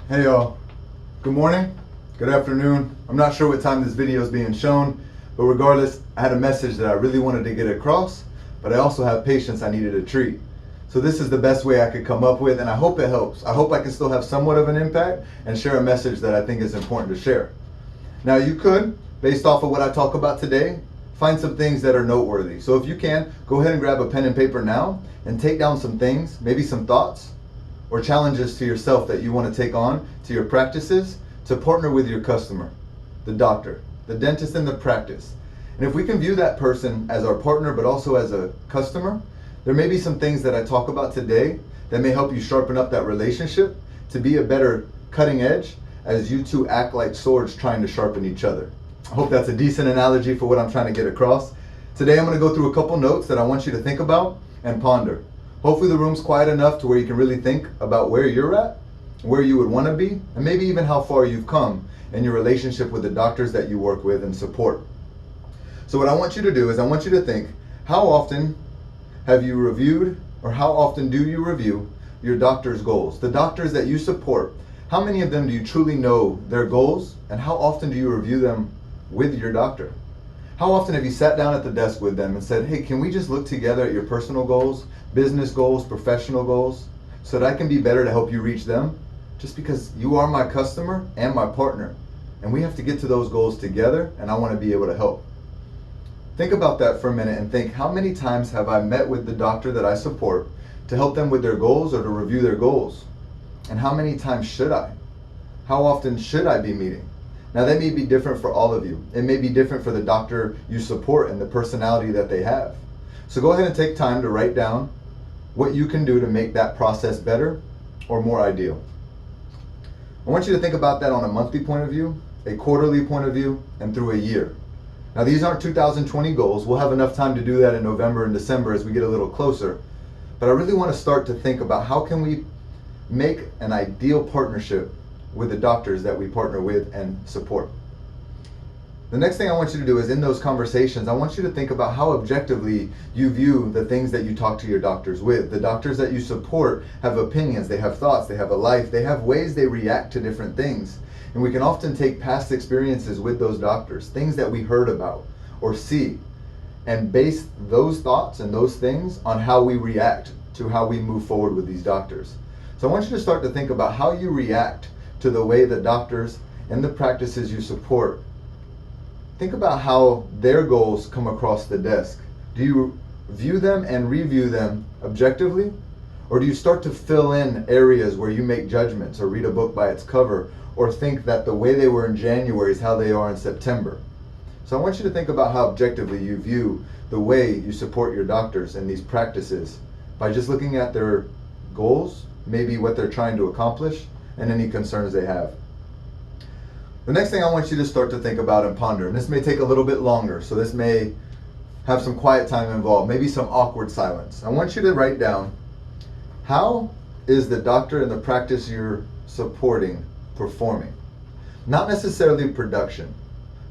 Hey y'all, good morning, good afternoon. I'm not sure what time this video is being shown, but regardless, I had a message that I really wanted to get across, but I also have patients I needed to treat. So this is the best way I could come up with, and I hope it helps. I hope I can still have somewhat of an impact and share a message that I think is important to share. Now you could, based off of what I talk about today, find some things that are noteworthy. So if you can, go ahead and grab a pen and paper now and take down some things, maybe some thoughts, or challenges to yourself that you want to take on to your practices to partner with your customer, the doctor, the dentist in the practice. And if we can view that person as our partner but also as a customer, there may be some things that I talk about today that may help you sharpen up that relationship to be a better cutting edge as you two act like swords trying to sharpen each other. I hope that's a decent analogy for what I'm trying to get across. Today I'm going to go through a couple notes that I want you to think about and ponder. Hopefully the room's quiet enough to where you can really think about where you're at, where you would want to be, and maybe even how far you've come in your relationship with the doctors that you work with and support. So what I want you to do is I want you to think, how often have you reviewed, or how often do you review your doctor's goals? The doctors that you support, how many of them do you truly know their goals, and how often do you review them with your doctor? How often have you sat down at the desk with them and said, hey, can we just look together at your personal goals, business goals, professional goals, so that I can be better to help you reach them? Just because you are my customer and my partner, and we have to get to those goals together, and I want to be able to help. Think about that for a minute and think, how many times have I met with the doctor that I support to help them with their goals or to review their goals? And how many times should I? How often should I be meeting? Now that may be different for all of you. It may be different for the doctor you support and the personality that they have. So go ahead and take time to write down what you can do to make that process better or more ideal. I want you to think about that on a monthly point of view, a quarterly point of view, and through a year. Now these aren't 2020 goals. We'll have enough time to do that in November and December as we get a little closer. But I really want to start to think about how can we make an ideal partnership with the doctors that we partner with and support. The next thing I want you to do is in those conversations, I want you to think about how objectively you view the things that you talk to your doctors with. The doctors that you support have opinions, they have thoughts, they have a life, they have ways they react to different things. And we can often take past experiences with those doctors, things that we heard about or see, and base those thoughts and those things on how we react to how we move forward with these doctors. So I want you to start to think about how you react to the way the doctors and the practices you support. Think about how their goals come across the desk. Do you view them and review them objectively? Or do you start to fill in areas where you make judgments or read a book by its cover or think that the way they were in January is how they are in September? So I want you to think about how objectively you view the way you support your doctors in these practices by just looking at their goals, maybe what they're trying to accomplish, and any concerns they have. The next thing I want you to start to think about and ponder, and this may take a little bit longer, so this may have some quiet time involved, maybe some awkward silence. I want you to write down, how is the doctor in the practice you're supporting performing? Not necessarily production,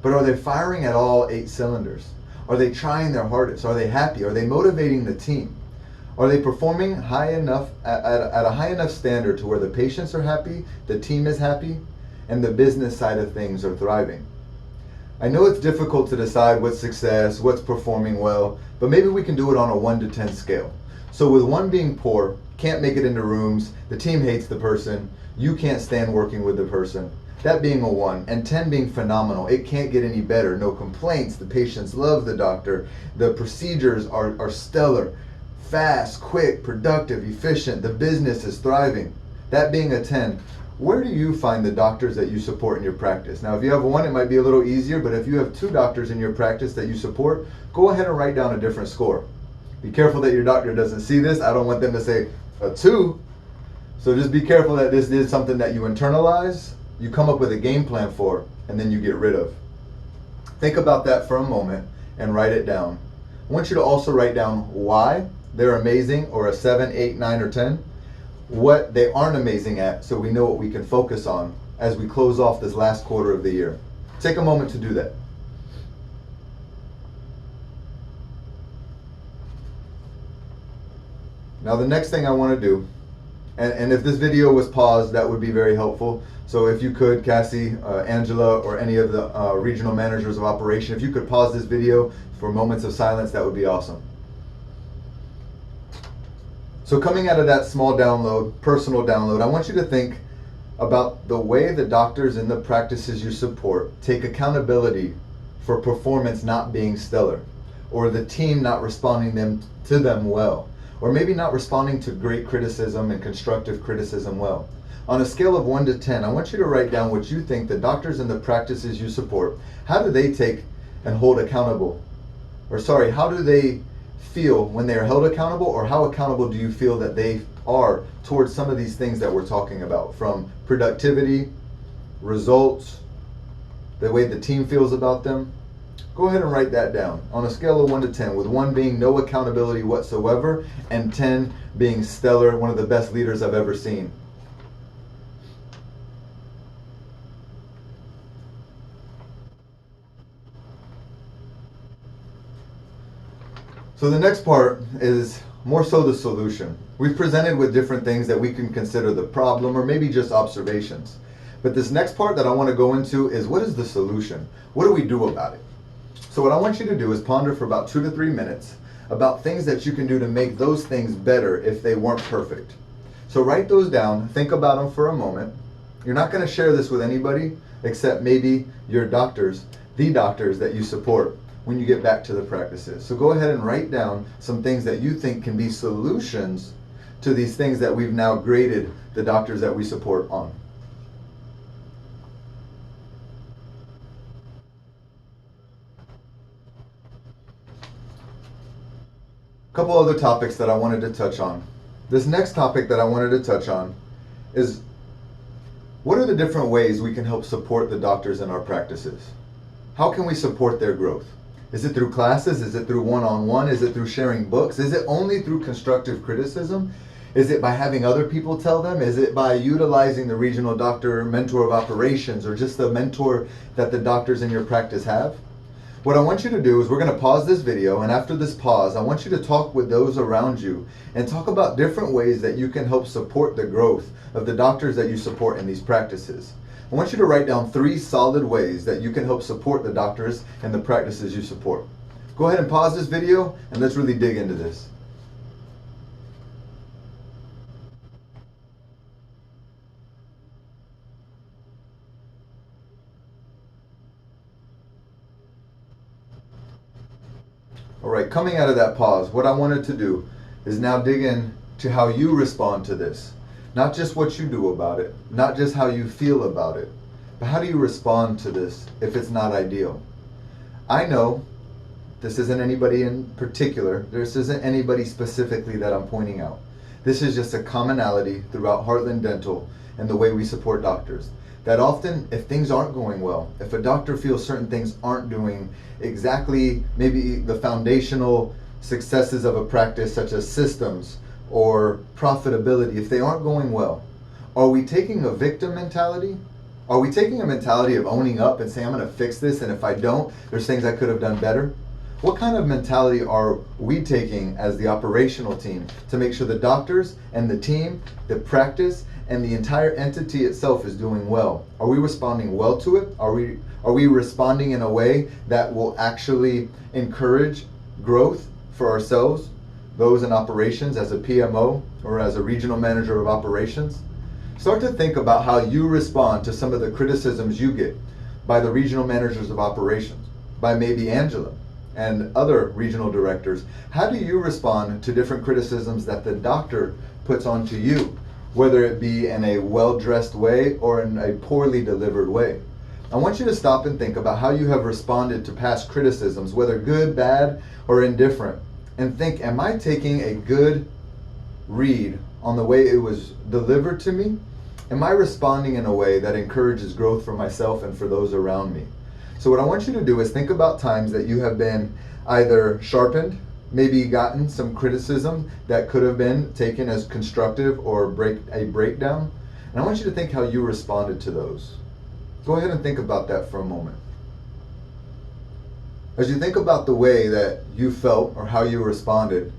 but are they firing at all 8 cylinders? Are they trying their hardest? Are they happy? Are they motivating the team? Are they performing high enough at a high enough standard to where the patients are happy, the team is happy, and the business side of things are thriving? I know it's difficult to decide what's success, what's performing well, but maybe we can do it on a 1 to 10 scale. So with 1 being poor, can't make it into rooms, the team hates the person, you can't stand working with the person, that being a 1, and 10 being phenomenal. It can't get any better, no complaints, the patients love the doctor, the procedures are stellar, fast, quick, productive, efficient, the business is thriving. That being a 10, where do you find the doctors that you support in your practice? Now, if you have 1, it might be a little easier, but if you have 2 doctors in your practice that you support, go ahead and write down a different score. Be careful that your doctor doesn't see this. I don't want them to say a 2. So just be careful that this is something that you internalize, you come up with a game plan for, and then you get rid of. Think about that for a moment and write it down. I want you to also write down why they're amazing, or a 7, 8, 9, or 10. What they aren't amazing at, so we know what we can focus on as we close off this last quarter of the year. Take a moment to do that. Now the next thing I want to do And if this video was paused, that would be very helpful. So if you could, Cassie, Angela, or any of the regional managers of operation, if you could pause this video for moments of silence, that would be awesome. So coming out of that small download, personal download, I want you to think about the way the doctors in the practices you support take accountability for performance not being stellar, or the team not responding to them well, or maybe not responding to great criticism and constructive criticism well. On a scale of 1 to 10, I want you to write down what you think the doctors in the practices you support, how do they take and hold accountable? Or sorry, how do they feel when they are held accountable, or how accountable do you feel that they are towards some of these things that we're talking about, from productivity, results, the way the team feels about them? Go ahead and write that down on a scale of 1 to 10, with 1 being no accountability whatsoever and 10 being stellar, one of the best leaders I've ever seen. So the next part is more so the solution. We've presented with different things that we can consider the problem, or maybe just observations. But this next part that I want to go into is, what is the solution? What do we do about it? So what I want you to do is ponder for about 2 to 3 minutes about things that you can do to make those things better if they weren't perfect. So write those down, think about them for a moment. You're not going to share this with anybody except maybe your doctors, the doctors that you support, when you get back to the practices. So go ahead and write down some things that you think can be solutions to these things that we've now graded the doctors that we support on. A couple other topics that I wanted to touch on. This next topic that I wanted to touch on is, what are the different ways we can help support the doctors in our practices? How can we support their growth? Is it through classes? Is it through one-on-one? Is it through sharing books? Is it only through constructive criticism? Is it by having other people tell them? Is it by utilizing the regional doctor mentor of operations, or just the mentor that the doctors in your practice have? What I want you to do is, we're going to pause this video, and after this pause, I want you to talk with those around you and talk about different ways that you can help support the growth of the doctors that you support in these practices. I want you to write down 3 solid ways that you can help support the doctors and the practices you support. Go ahead and pause this video and let's really dig into this. All right, coming out of that pause, what I wanted to do is now dig in to how you respond to this. Not just what you do about it, not just how you feel about it, but how do you respond to this if it's not ideal? I know this isn't anybody in particular, this isn't anybody specifically that I'm pointing out. This is just a commonality throughout Heartland Dental and the way we support doctors. That often, if things aren't going well, if a doctor feels certain things aren't doing exactly maybe the foundational successes of a practice, such as systems or profitability, if they aren't going well, are we taking a victim mentality? Are we taking a mentality of owning up and saying, I'm going to fix this, and if I don't, there's things I could have done better? What kind of mentality are we taking as the operational team to make sure the doctors and the team, the practice, and the entire entity itself is doing well? Are we responding well to it? Are we responding in a way that will actually encourage growth for ourselves, those in operations, as a PMO or as a regional manager of operations? Start to think about how you respond to some of the criticisms you get by the regional managers of operations, by maybe Angela and other regional directors. How do you respond to different criticisms that the doctor puts onto you, whether it be in a well-dressed way or in a poorly delivered way? I want you to stop and think about how you have responded to past criticisms, whether good, bad, or indifferent, and think, am I taking a good read on the way it was delivered to me? Am I responding in a way that encourages growth for myself and for those around me? So what I want you to do is think about times that you have been either sharpened, maybe gotten some criticism that could have been taken as constructive or a breakdown. And I want you to think how you responded to those. Go ahead and think about that for a moment. As you think about the way that you felt or how you responded,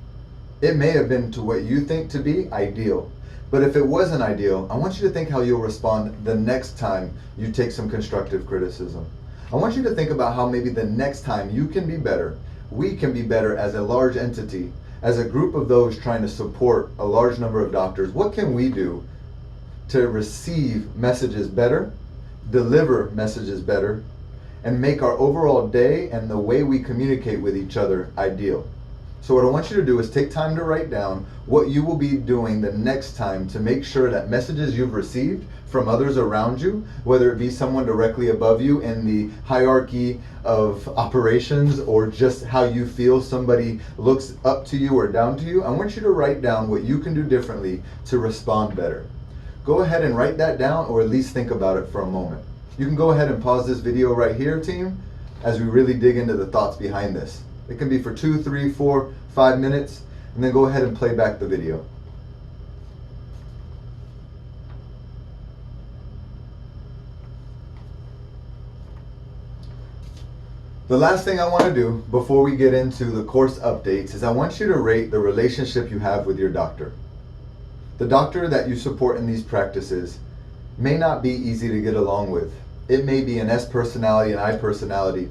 it may have been to what you think to be ideal. But if it wasn't ideal, I want you to think how you'll respond the next time you take some constructive criticism. I want you to think about how maybe the next time you can be better, we can be better as a large entity, as a group of those trying to support a large number of doctors. What can we do to receive messages better, deliver messages better, and make our overall day and the way we communicate with each other ideal? So what I want you to do is take time to write down what you will be doing the next time to make sure that messages you've received from others around you, whether it be someone directly above you in the hierarchy of operations or just how you feel somebody looks up to you or down to you, I want you to write down what you can do differently to respond better. Go ahead and write that down, or at least think about it for a moment. You can go ahead and pause this video right here, team, as we really dig into the thoughts behind this. It can be for 2, 3, 4, 5 minutes, and then go ahead and play back the video. The last thing I want to do before we get into the course updates is I want you to rate the relationship you have with your doctor. The doctor that you support in these practices may not be easy to get along with. It may be an S personality and I personality.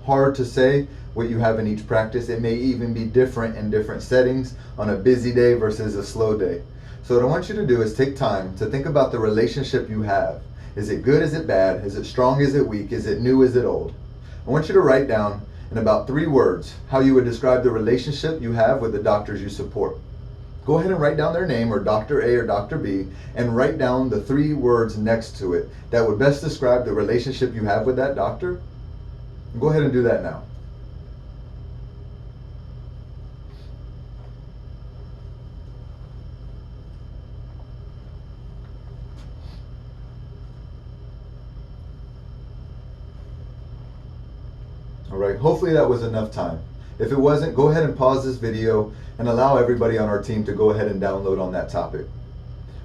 Hard to say what you have in each practice. It may even be different in different settings on a busy day versus a slow day. So what I want you to do is take time to think about the relationship you have. Is it good? Is it bad? Is it strong? Is it weak? Is it new? Is it old? I want you to write down in about 3 words how you would describe the relationship you have with the doctors you support. Go ahead and write down their name, or Dr. A or Dr. B, and write down the 3 words next to it that would best describe the relationship you have with that doctor. Go ahead and do that now. All right, hopefully that was enough time. If it wasn't, go ahead and pause this video and allow everybody on our team to go ahead and download on that topic.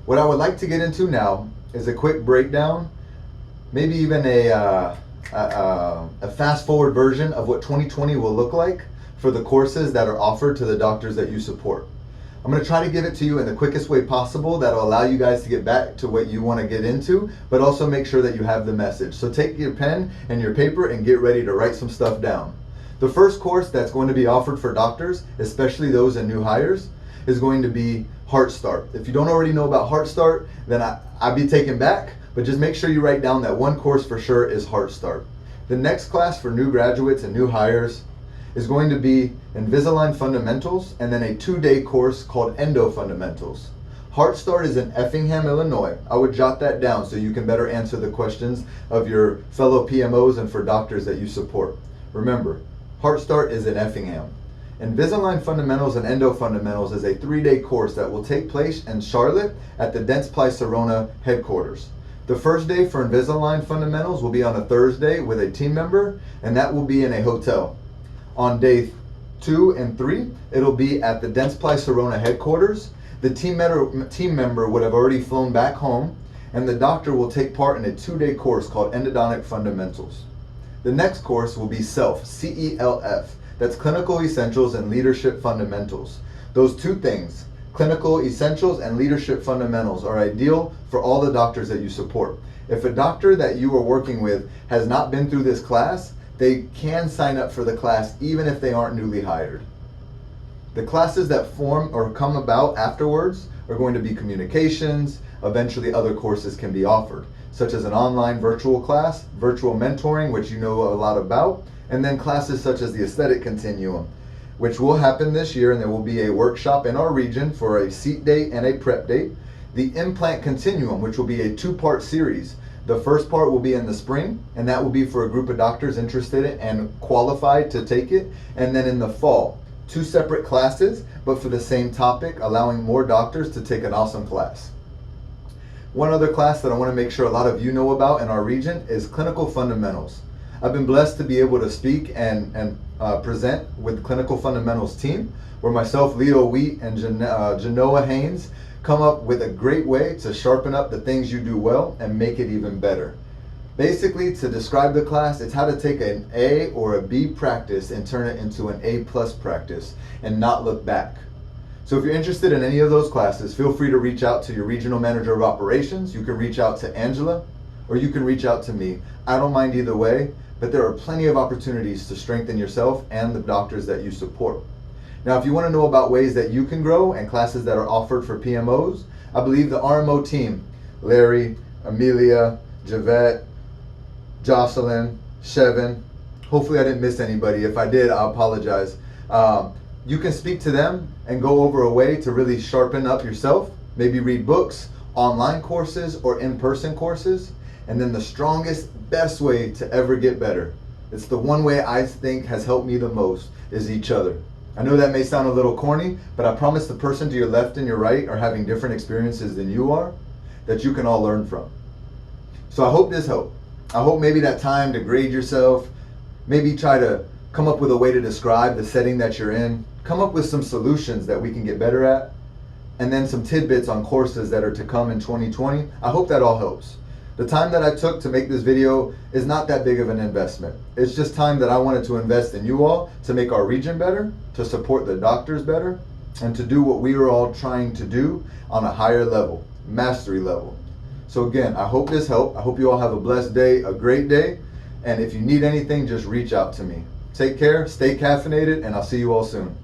What I would like to get into now is a quick breakdown, maybe even a fast forward version of what 2020 will look like for the courses that are offered to the doctors that you support. I'm going to try to give it to you in the quickest way possible that will allow you guys to get back to what you want to get into, but also make sure that you have the message. So take your pen and your paper and get ready to write some stuff down. The first course that's going to be offered for doctors, especially those in new hires, is going to be Heart Start. If you don't already know about Heart Start, then I'd be taken back, but just make sure you write down that one course for sure is Heart Start. The next class for new graduates and new hires is going to be Invisalign Fundamentals, and then a 2-day course called Endo Fundamentals. Heart Start is in Effingham, Illinois. I would jot that down so you can better answer the questions of your fellow PMOs and for doctors that you support. Remember, Heart Start is in Effingham. Invisalign Fundamentals and Endo Fundamentals is a 3-day course that will take place in Charlotte at the Dentsply Sirona headquarters. The first day for Invisalign Fundamentals will be on a Thursday with a team member, and that will be in a hotel. On day 2 and 3, it'll be at the Dentsply Sirona headquarters. The team member would have already flown back home, and the doctor will take part in a 2-day course called Endodontic Fundamentals. The next course will be CELF, C-E-L-F. That's Clinical Essentials and Leadership Fundamentals. Those 2 things, Clinical Essentials and Leadership Fundamentals, are ideal for all the doctors that you support. If a doctor that you are working with has not been through this class, they can sign up for the class even if they aren't newly hired. The classes that form or come about afterwards are going to be communications. Eventually other courses can be offered, such as an online virtual class, virtual mentoring, which you know a lot about, and then classes such as the Aesthetic Continuum, which will happen this year, and there will be a workshop in our region for a seat date and a prep date. The Implant Continuum, which will be a 2-part series. The first part will be in the spring, and that will be for a group of doctors interested in and qualified to take it. And then in the fall, 2 separate classes, but for the same topic, allowing more doctors to take an awesome class. One other class that I want to make sure a lot of you know about in our region is Clinical Fundamentals. I've been blessed to be able to speak and present with Clinical Fundamentals team, where myself, Leo Wheat, and Genoa Haynes come up with a great way to sharpen up the things you do well and make it even better. Basically, to describe the class, it's how to take an A or a B practice and turn it into an A+ practice and not look back. So if you're interested in any of those classes, feel free to reach out to your regional manager of operations. You can reach out to Angela, or you can reach out to me. I don't mind either way, but there are plenty of opportunities to strengthen yourself and the doctors that you support. Now, if you want to know about ways that you can grow and classes that are offered for PMOs, I believe the RMO team, Larry, Amelia, Javette, Jocelyn, Chevin, hopefully I didn't miss anybody. If I did, I apologize. You can speak to them and go over a way to really sharpen up yourself, maybe read books, online courses, or in-person courses. And then the strongest, best way to ever get better, it's the one way I think has helped me the most, is each other. I know that may sound a little corny, but I promise the person to your left and your right are having different experiences than you are that you can all learn from. So I hope this helped. I hope maybe that time to grade yourself, maybe try to come up with a way to describe the setting that you're in, come up with some solutions that we can get better at, and then some tidbits on courses that are to come in 2020. I hope that all helps. The time that I took to make this video is not that big of an investment. It's just time that I wanted to invest in you all to make our region better, to support the doctors better, and to do what we are all trying to do on a higher level, mastery level. So again, I hope this helped. I hope you all have a blessed day, a great day. And if you need anything, just reach out to me. Take care, stay caffeinated, and I'll see you all soon.